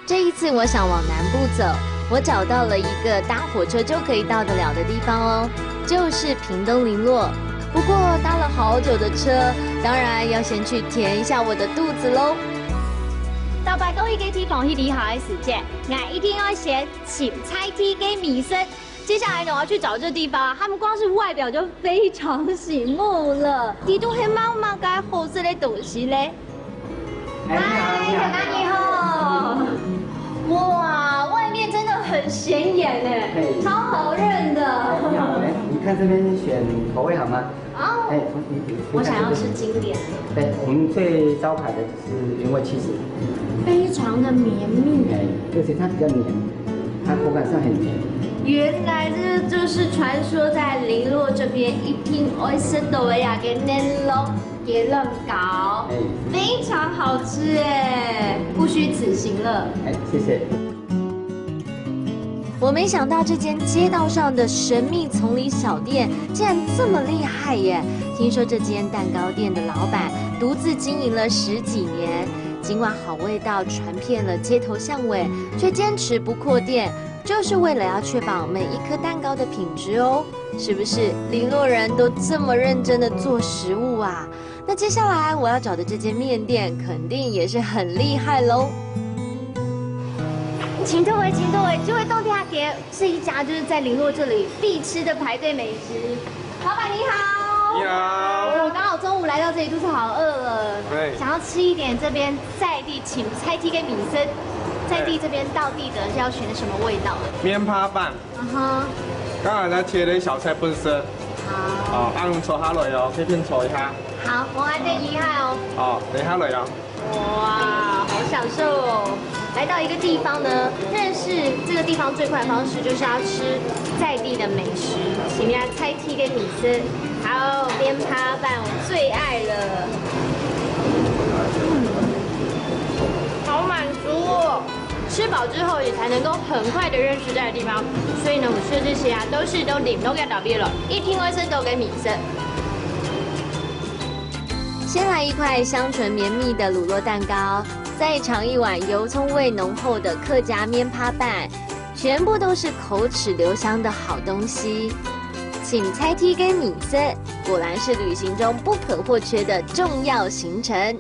这一次我想往南部走，我找到了一个搭火车就可以到得了的地方哦，就是屏东林落。不过搭了好久的车，当然要先去填一下我的肚子喽。到白宫一个地方去厉害的时间，我一定要先请菜梯给米生。接下来呢，我要去找这地方，他们光是外表就非常醒目了。地都黑猫猫该好色的东西嘞。嗨，小大你好。哇，外面真的很显眼哎，超好认的。你好，来，你看这边选口味好吗？哦，我想要吃经典的。对，我们最招牌的就是原味起司，非常的绵密。而且它比较黏，它口感上很黏。原来这就是传说在林落这边一定会吃到的呀，给嫩肉给嫩糕，非常好吃哎，不虚此行了。谢谢。我没想到这间街道上的神秘丛林小店竟然这么厉害耶！听说这间蛋糕店的老板独自经营了10几年，尽管好味道传遍了街头巷尾，却坚持不扩店，就是为了要确保每一颗蛋糕的品质哦。是不是林落人都这么认真的做食物啊？那接下来我要找的这间面店肯定也是很厉害喽。请各位，这位豆嗲爹是一家就是在林落这里必吃的排队美食。老板你好。你好。我刚好中午来到这里，肚子好饿了，想要吃一点这边在地请菜梯跟米生。在地这边道地的是要选什么味道的？面趴饭。刚好他切了一小菜本身。好。按搓下来哦，这片搓一下。好，我来点一下哦。哦，等下来哦。哇，好享受哦！来到一个地方呢，认识这个地方最快的方式就是要吃在地的美食，请大家菜梯跟米生，还有边趴饭，我最爱了。好满足哦！吃饱之后也才能够很快的认识这个地方，所以呢，我吃的这些啊，都领都给倒闭了，一听会生都给米生。先来一块香醇绵密的乳酪蛋糕，再尝一碗油葱味浓厚的客家面趴饭，全部都是口齿留香的好东西。请菜梯跟米生，果然是旅行中不可或缺的重要行程。